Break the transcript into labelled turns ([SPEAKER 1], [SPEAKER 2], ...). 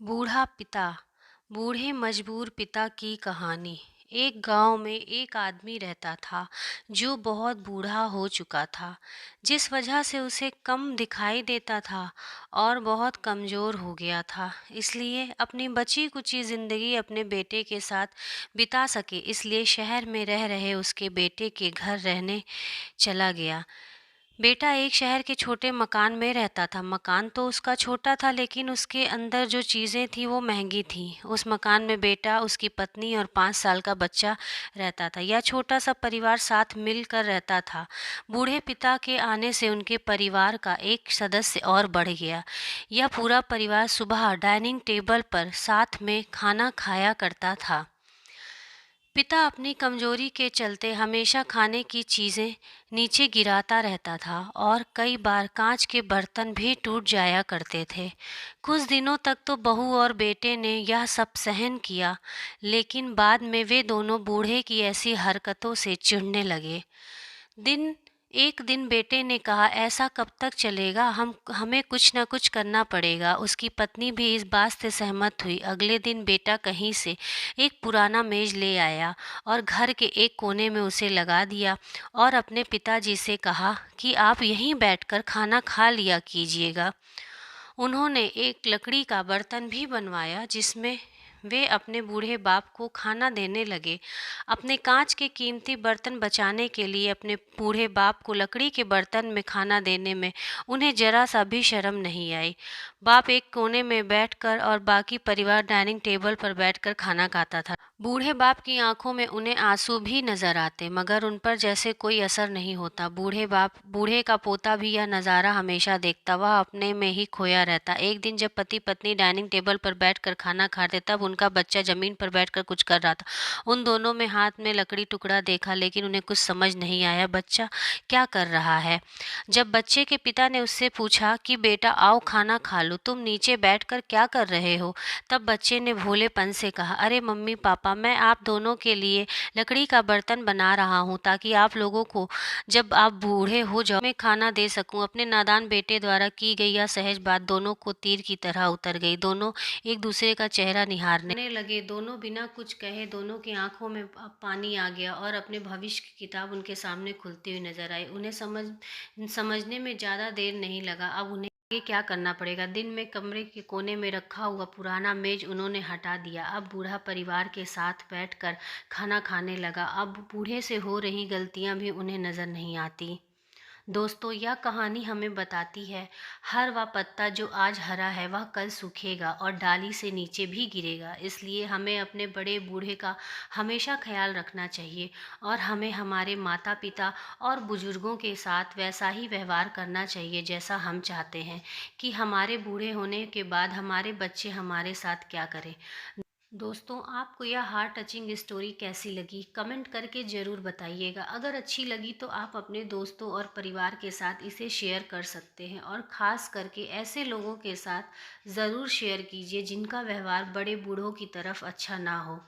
[SPEAKER 1] बूढ़ा पिता। बूढ़े मजबूर पिता की कहानी। एक गांव में एक आदमी रहता था जो बहुत बूढ़ा हो चुका था, जिस वजह से उसे कम दिखाई देता था और बहुत कमज़ोर हो गया था। इसलिए अपनी बची कुची ज़िंदगी अपने बेटे के साथ बिता सके, इसलिए शहर में रह रहे उसके बेटे के घर रहने चला गया। बेटा एक शहर के छोटे मकान में रहता था। मकान तो उसका छोटा था, लेकिन उसके अंदर जो चीज़ें थी वो महंगी थी। उस मकान में बेटा, उसकी पत्नी और 5 साल का बच्चा रहता था। यह छोटा सा परिवार साथ मिलकर रहता था। बूढ़े पिता के आने से उनके परिवार का एक सदस्य और बढ़ गया। यह पूरा परिवार सुबह डाइनिंग टेबल पर साथ में खाना खाया करता था। पिता अपनी कमजोरी के चलते हमेशा खाने की चीजें नीचे गिराता रहता था और कई बार कांच के बर्तन भी टूट जाया करते थे। कुछ दिनों तक तो बहू और बेटे ने यह सब सहन किया, लेकिन बाद में वे दोनों बूढ़े की ऐसी हरकतों से चिढ़ने लगे। दिन एक दिन बेटे ने कहा, ऐसा कब तक चलेगा, हमें कुछ न कुछ करना पड़ेगा। उसकी पत्नी भी इस बात से सहमत हुई। अगले दिन बेटा कहीं से एक पुराना मेज ले आया और घर के एक कोने में उसे लगा दिया और अपने पिताजी से कहा कि आप यहीं बैठकर खाना खा लिया कीजिएगा। उन्होंने एक लकड़ी का बर्तन भी बनवाया जिसमें वे अपने बूढ़े बाप को खाना देने लगे। अपने कांच के कीमती बर्तन बचाने के लिए अपने बूढ़े बाप को लकड़ी के बर्तन में खाना देने में उन्हें जरा सा भी शर्म नहीं आई। बाप एक कोने में बैठकर और बाकी परिवार डाइनिंग टेबल पर बैठकर खाना खाता था। बूढ़े बाप की आंखों में उन्हें आंसू भी नजर आते, मगर उन पर जैसे कोई असर नहीं होता। बूढ़े का पोता भी यह नज़ारा हमेशा देखता, वह अपने में ही खोया रहता। एक दिन जब पति पत्नी डाइनिंग टेबल पर बैठकर खाना खाते, तब उनका बच्चा जमीन पर बैठकर कुछ कर रहा था। उन दोनों में हाथ में लकड़ी टुकड़ा देखा, लेकिन उन्हें कुछ समझ नहीं आया बच्चा क्या कर रहा है। जब बच्चे के पिता ने उससे पूछा कि बेटा आओ खाना खा लो, तुम नीचे बैठकर क्या कर रहे हो, तब बच्चे ने भोलेपन से कहा, अरे मम्मी पापा, मैं आप दोनों के लिए लकड़ी का बर्तन बना रहा हूँ ताकि आप लोगों को जब आप बूढ़े हो जाओ मैं खाना दे सकूं। अपने नादान बेटे द्वारा की गई यह सहज बात दोनों को तीर की तरह उतर गई। दोनों एक दूसरे का चेहरा निहारने लगे। दोनों बिना कुछ कहे, दोनों की आंखों में अब पानी आ गया और अपने भविष्य की किताब उनके सामने खुलती हुई नजर आई। उन्हें समझने में ज्यादा देर नहीं लगा। अब उन्हें आगे क्या करना पड़ेगा। दिन में कमरे के कोने में रखा हुआ पुराना मेज उन्होंने हटा दिया। अब बूढ़ा परिवार के साथ बैठकर खाना खाने लगा। अब बूढ़े से हो रही गलतियां भी उन्हें नजर नहीं आती। दोस्तों, यह कहानी हमें बताती है, हर वह पत्ता जो आज हरा है वह कल सूखेगा और डाली से नीचे भी गिरेगा। इसलिए हमें अपने बड़े बूढ़े का हमेशा ख्याल रखना चाहिए और हमें हमारे माता पिता और बुजुर्गों के साथ वैसा ही व्यवहार करना चाहिए जैसा हम चाहते हैं कि हमारे बूढ़े होने के बाद हमारे बच्चे हमारे साथ क्या करें। दोस्तों, आपको यह हार्ट टचिंग स्टोरी कैसी लगी, कमेंट करके ज़रूर बताइएगा। अगर अच्छी लगी तो आप अपने दोस्तों और परिवार के साथ इसे शेयर कर सकते हैं और ख़ास करके ऐसे लोगों के साथ ज़रूर शेयर कीजिए जिनका व्यवहार बड़े बूढ़ों की तरफ अच्छा ना हो।